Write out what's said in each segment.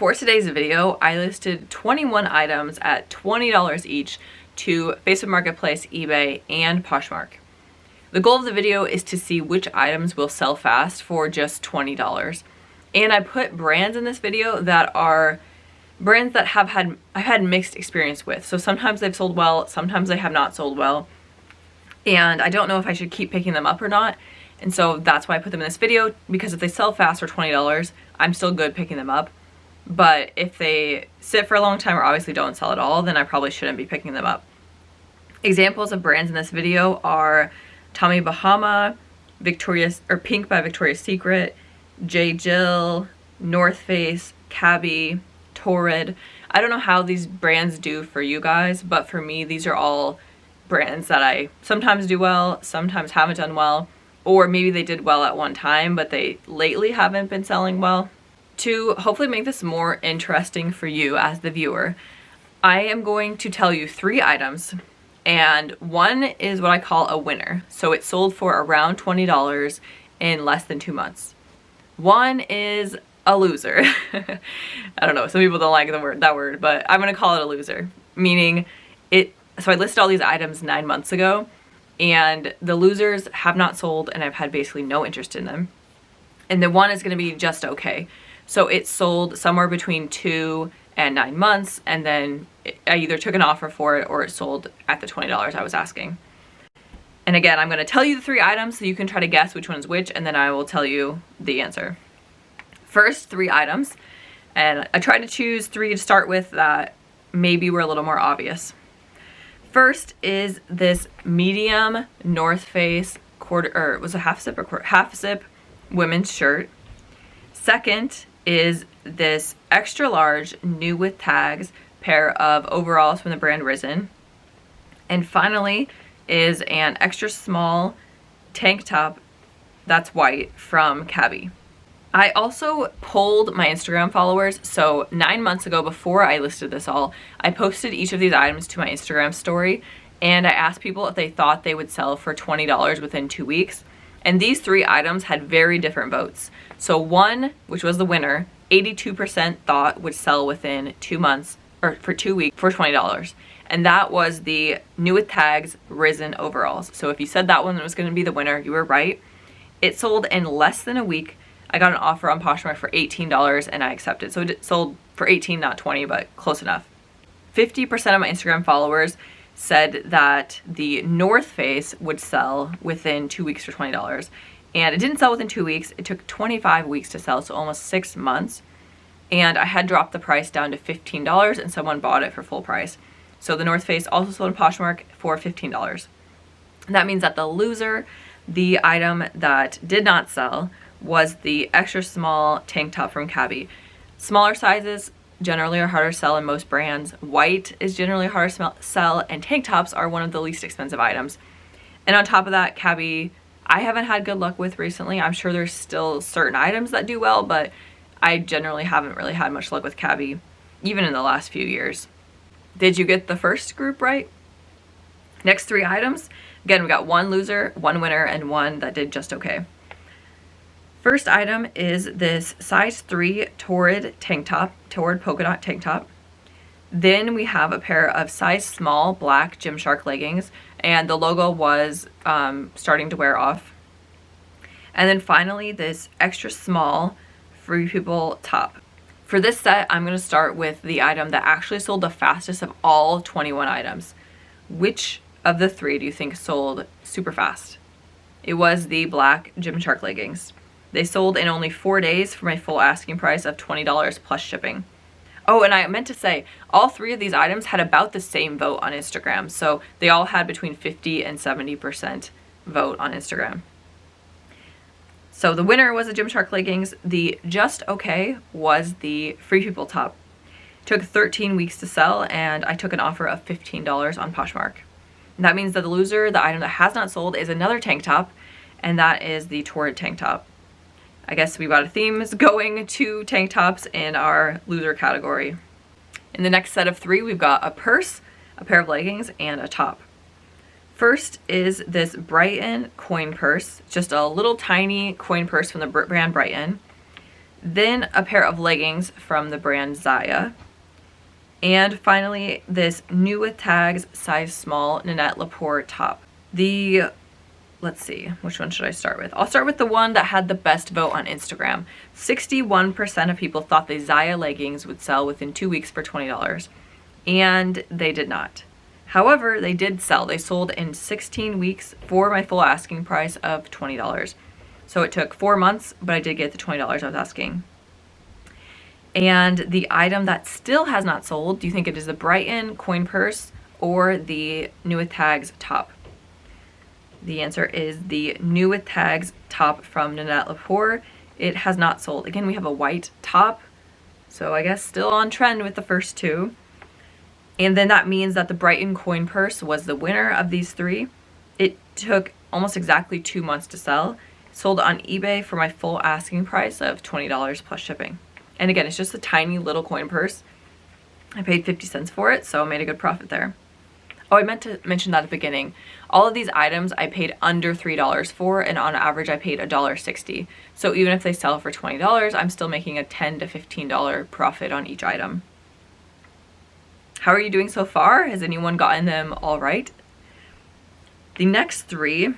For today's video, I listed 21 items at $20 each to Facebook Marketplace, eBay, and Poshmark. The goal of the video is to see which items will sell fast for just $20. And I put brands in this video that are brands that I've had mixed experience with. So sometimes they've sold well, sometimes they have not sold well. And I don't know if I should keep picking them up or not. And so that's why I put them in this video, because if they sell fast for $20, I'm still good picking them up. But if they sit for a long time or obviously don't sell at all, then I probably shouldn't be picking them up. Examples of brands in this video are Tommy Bahama, Pink by Victoria's Secret, J. Jill, North Face, Cabby, Torrid. I don't know how these brands do for you guys, but for me, these are all brands that I sometimes do well, sometimes haven't done well, or maybe they did well at one time, but they lately haven't been selling well. To hopefully make this more interesting for you as the viewer, I am going to tell you 3 items, and one is what I call a winner. So it sold for around $20 in less than 2 months. One is a loser. I don't know, some people don't like that word, but I'm gonna call it a loser, meaning so I listed all these items 9 months ago, and the losers have not sold, and I've had basically no interest in them. And the one is gonna be just okay. So it sold somewhere between 2 and 9 months, and then I either took an offer for it or it sold at the $20 I was asking. And again, I'm gonna tell you the 3 items so you can try to guess which one's which, and then I will tell you the answer. First 3 items, and I tried to choose 3 to start with that maybe were a little more obvious. First is this medium North Face half zip women's shirt. Second is this extra large new with tags pair of overalls from the brand Risen. And finally is an extra small tank top that's white from Cabby. I also polled my Instagram followers. So 9 months ago, before I listed this all, I posted each of these items to my Instagram story, and I asked people if they thought they would sell for $20 within 2 weeks. And these 3 items had very different votes. So one, which was the winner, 82% thought would sell within 2 months, or for 2 weeks, for $20. And that was the new with tags Risen overalls. So if you said that one was gonna be the winner, you were right. It sold in less than a week. I got an offer on Poshmark for $18 and I accepted. So it sold for 18, not 20, but close enough. 50% of my Instagram followers said that the North Face would sell within 2 weeks for $20. And it didn't sell within 2 weeks. It took 25 weeks to sell, so almost 6 months. And I had dropped the price down to $15 and someone bought it for full price. So the North Face also sold in Poshmark for $15. And that means that the loser, the item that did not sell, was the extra small tank top from Cabby. Smaller sizes generally are harder to sell in most brands. White is generally harder to sell, and tank tops are one of the least expensive items. And on top of that, Cabby, I haven't had good luck with recently. I'm sure there's still certain items that do well, but I generally haven't really had much luck with Cabby, even in the last few years. Did you get the first group right? Next 3 items. Again, we got 1 loser, 1 winner, and 1 that did just okay. First item is this size 3 Torrid polka dot tank top. Then we have a pair of size small black Gymshark leggings, and the logo was starting to wear off. And then finally this extra small Free People top. For this set, I'm going to start with the item that actually sold the fastest of all 21 items. Which of the 3 do you think sold super fast? It was the black Gymshark leggings. They sold in only 4 days for my full asking price of $20 plus shipping. Oh, and I meant to say, all 3 of these items had about the same vote on Instagram. So they all had between 50 and 70% vote on Instagram. So the winner was the Gymshark leggings. The just okay was the Free People top. It took 13 weeks to sell, and I took an offer of $15 on Poshmark. And that means that the loser, the item that has not sold, is another tank top, and that is the Torrid tank top. I guess we've got a theme going to tank tops in our loser category. In the next set of 3, we've got a purse, a pair of leggings, and a top. First is this Brighton coin purse, just a little tiny coin purse from the brand Brighton. Then a pair of leggings from the brand Zaya. And finally, this new with tags size small Nanette Lepore top. Let's see, which one should I start with? I'll start with the one that had the best vote on Instagram. 61% of people thought the Zaya leggings would sell within 2 weeks for $20, and they did not. However, they did sell. They sold in 16 weeks for my full asking price of $20. So it took 4 months, but I did get the $20 I was asking. And the item that still has not sold, do you think it is the Brighton coin purse or the new with tags top? The answer is the new with tags top from Nanette Lepore. It has not sold. Again, we have a white top, so I guess still on trend with the first two. And then that means that the Brighton coin purse was the winner of these three. It took almost exactly 2 months to sell. Sold on eBay for my full asking price of $20 plus shipping. And again, it's just a tiny little coin purse. I paid 50 cents for it, so I made a good profit there. Oh, I meant to mention that at the beginning. All of these items I paid under $3 for, and on average I paid $1.60. So even if they sell for $20, I'm still making a $10 to $15 profit on each item. How are you doing so far? Has anyone gotten them all right? The next three,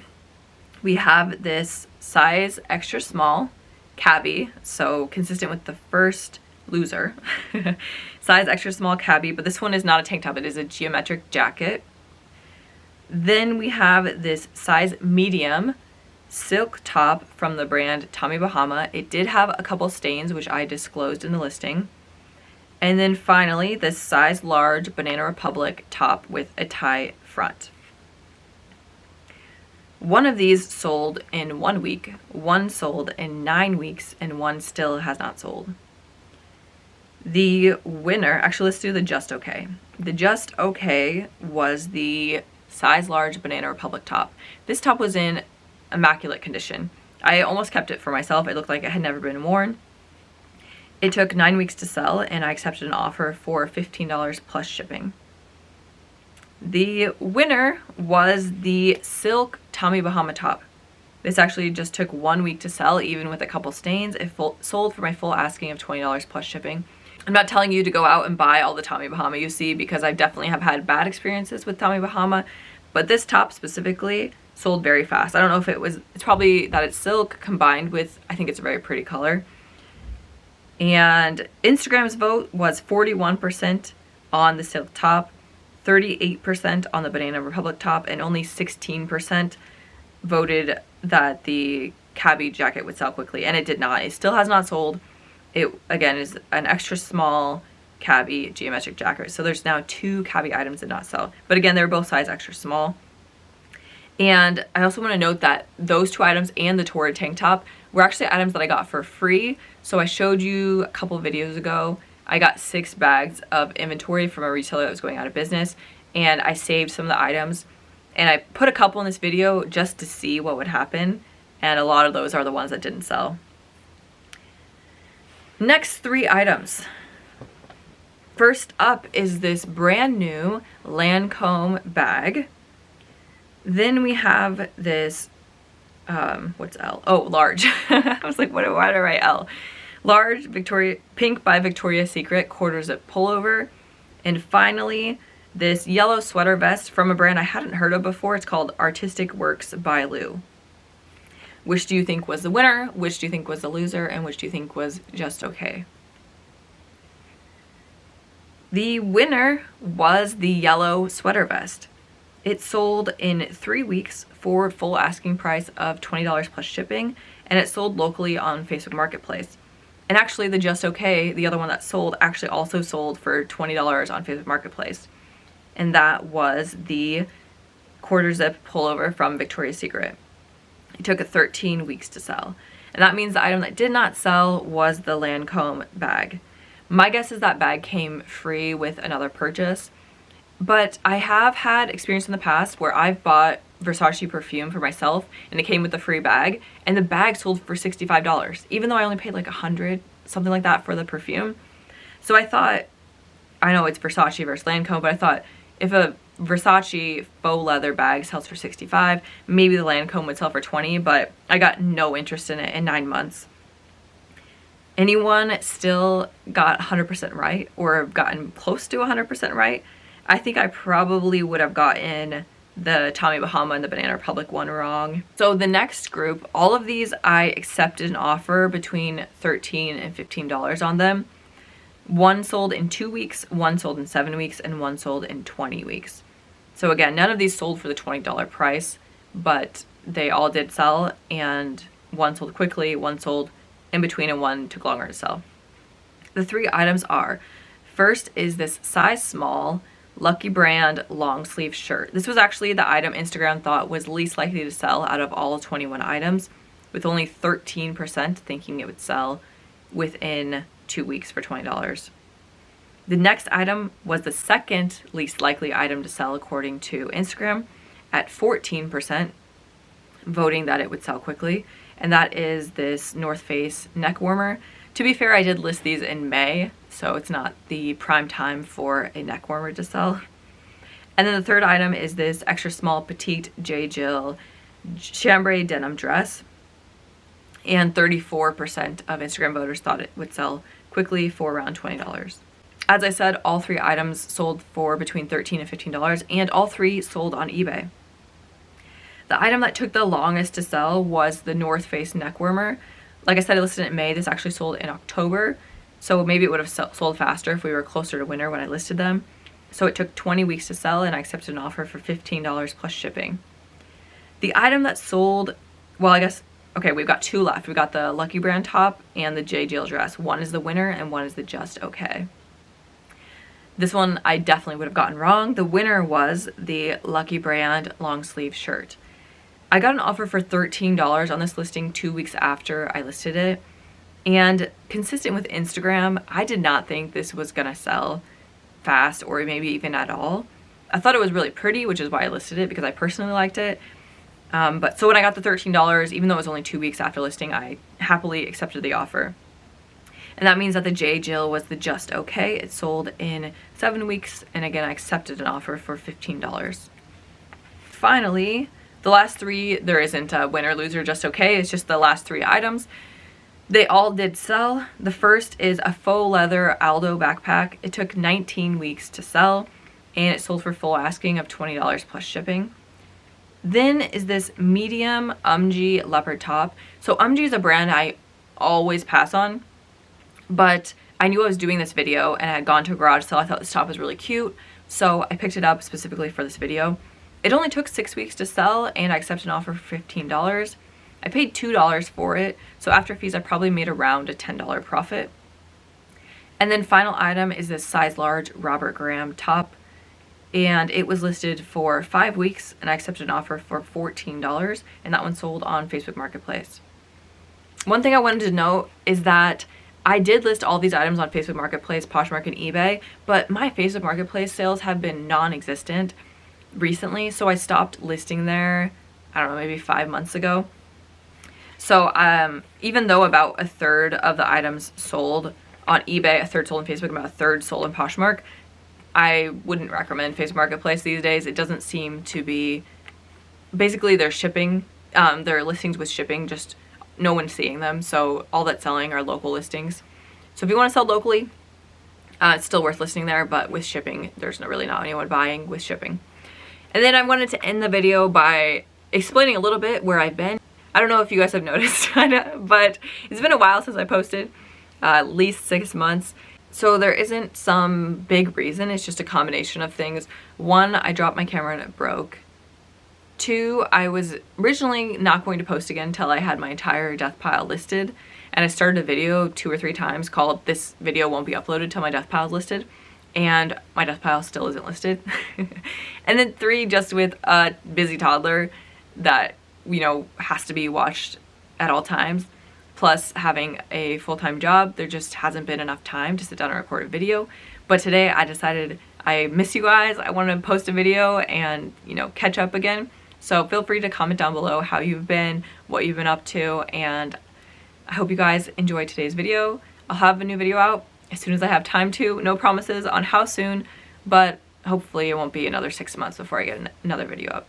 we have this size extra small cabbie, so consistent with the first loser. Size extra small cabbie, but this one is not a tank top, it is a geometric jacket. Then we have this size medium silk top from the brand Tommy Bahama. It did have a couple stains, which I disclosed in the listing. And then finally, this size large Banana Republic top with a tie front. One of these sold in 1 week, one sold in 9 weeks, and one still has not sold. The winner, actually let's do the Just Okay. The Just Okay was the size large Banana Republic top. This top was in immaculate condition. I almost kept it for myself. It looked like it had never been worn. It took 9 weeks to sell, and I accepted an offer for $15 plus shipping. The winner was the silk Tommy Bahama top. This actually just took 1 week to sell, even with a couple stains. It sold for my full asking of $20 plus shipping. I'm not telling you to go out and buy all the Tommy Bahama you see, because I definitely have had bad experiences with Tommy Bahama, but this top specifically sold very fast. I don't know if it's probably that it's silk combined with, I think it's a very pretty color. And Instagram's vote was 41% on the silk top, 38% on the Banana Republic top, and only 16% voted that the cabbie jacket would sell quickly, and it did not. It still has not sold. It, again, is an extra small cabbie geometric jacket. So there's now 2 cabbie items that did not sell. But again, they're both size extra small. And I also want to note that those 2 items and the torrid tank top were actually items that I got for free. So I showed you a couple videos ago, I got 6 bags of inventory from a retailer that was going out of business, and I saved some of the items. And I put a couple in this video just to see what would happen. And a lot of those are the ones that didn't sell. Next 3 items. First up is this brand new Lancome bag. Then we have this, what's L? Oh, large. I was like, why did I write L? Large pink by Victoria's Secret quarter zip pullover. And finally, this yellow sweater vest from a brand I hadn't heard of before. It's called Artistic Works by Lou. Which do you think was the winner? Which do you think was the loser? And which do you think was just okay? The winner was the yellow sweater vest. It sold in 3 weeks for full asking price of $20 plus shipping, and it sold locally on Facebook Marketplace. And actually the Just Okay, the other one that sold, actually also sold for $20 on Facebook Marketplace. And that was the quarter zip pullover from Victoria's Secret. It took 13 weeks to sell. And that means the item that did not sell was the Lancome bag. My guess is that bag came free with another purchase. But I have had experience in the past where I've bought Versace perfume for myself and it came with a free bag, and the bag sold for $65, even though I only paid like $100, something like that, for the perfume. So I thought, I know it's Versace versus Lancome, but I thought if a Versace faux leather bag sells for $65, maybe the Lancome would sell for $20, but I got no interest in it in 9 months. Anyone still got 100% right or have gotten close to 100% right? I think I probably would have gotten the Tommy Bahama and the Banana Republic one wrong. So the next group, all of these I accepted an offer between $13 and $15 on them. One sold in 2 weeks, one sold in 7 weeks, and one sold in 20 weeks. So again, none of these sold for the $20 price, but they all did sell, and one sold quickly, one sold in between, and one took longer to sell. The 3 items are, first is this size small Lucky Brand long sleeve shirt. This was actually the item Instagram thought was least likely to sell out of all 21 items, with only 13% thinking it would sell within 2 weeks for $20. The next item was the second least likely item to sell according to Instagram at 14%, voting that it would sell quickly. And that is this North Face neck warmer. To be fair, I did list these in May, so it's not the prime time for a neck warmer to sell. And then the third item is this extra small petite J. Jill chambray denim dress. And 34% of Instagram voters thought it would sell quickly for around $20. As I said, all 3 items sold for between $13 and $15, and all 3 sold on eBay. The item that took the longest to sell was the North Face neck warmer. Like I said, I listed it in May. This actually sold in October, so maybe it would have sold faster if we were closer to winter when I listed them. So it took 20 weeks to sell, and I accepted an offer for $15 plus shipping. The item that sold, well, I guess, okay, we've got 2 left. We got the Lucky Brand top and the J. Jill dress. One is the winner and one is the just okay. This one I definitely would have gotten wrong. The winner was the Lucky Brand long sleeve shirt. I got an offer for $13 on this listing 2 weeks after I listed it. And consistent with Instagram, I did not think this was gonna sell fast or maybe even at all. I thought it was really pretty, which is why I listed it, because I personally liked it. But so when I got the $13, even though it was only 2 weeks after listing, I happily accepted the offer. And that means that the J. Jill was the just okay. It sold in 7 weeks, and again, I accepted an offer for $15. Finally, the last 3, there isn't a winner, loser, just okay. It's just the last 3 items. They all did sell. The first is a faux leather Aldo backpack. It took 19 weeks to sell, and it sold for full asking of $20 plus shipping. Then is this medium Umgee leopard top. So Umgee is a brand I always pass on, but I knew I was doing this video and I had gone to a garage sale. I thought this top was really cute, so I picked it up specifically for this video. It only took 6 weeks to sell, and I accepted an offer for $15. I paid $2 for it, so after fees I probably made around a $10 profit. And then final item is this size large Robert Graham top, and it was listed for 5 weeks, and I accepted an offer for $14, and that one sold on Facebook Marketplace. One thing I wanted to note is that I did list all these items on Facebook Marketplace, Poshmark, and eBay, but my Facebook Marketplace sales have been non-existent recently, so I stopped listing there, I don't know, maybe 5 months ago. So even though about a third of the items sold on eBay, a third sold on Facebook, about a third sold on Poshmark, I wouldn't recommend Facebook Marketplace these days. It doesn't seem to be, basically they're shipping, their listings with shipping, just no one's seeing them, so all that's selling are local listings. So if you want to sell locally, it's still worth listing there, but with shipping, there's really not anyone buying with shipping. And then I wanted to end the video by explaining a little bit where I've been. I don't know if you guys have noticed, but it's been a while since I posted, at least 6 months. So there isn't some big reason, it's just a combination of things. 1, I dropped my camera and it broke. 2, I was originally not going to post again until I had my entire death pile listed, and I started a video 2 or 3 times called "This video won't be uploaded till my death pile is listed," and my death pile still isn't listed. And then 3, just with a busy toddler that, you know, has to be watched at all times, plus having a full-time job, there just hasn't been enough time to sit down and record a video. But today I decided I miss you guys, I want to post a video and, you know, catch up again. So feel free to comment down below how you've been, what you've been up to, and I hope you guys enjoyed today's video. I'll have a new video out as soon as I have time to. No promises on how soon, but hopefully it won't be another 6 months before I get another video up.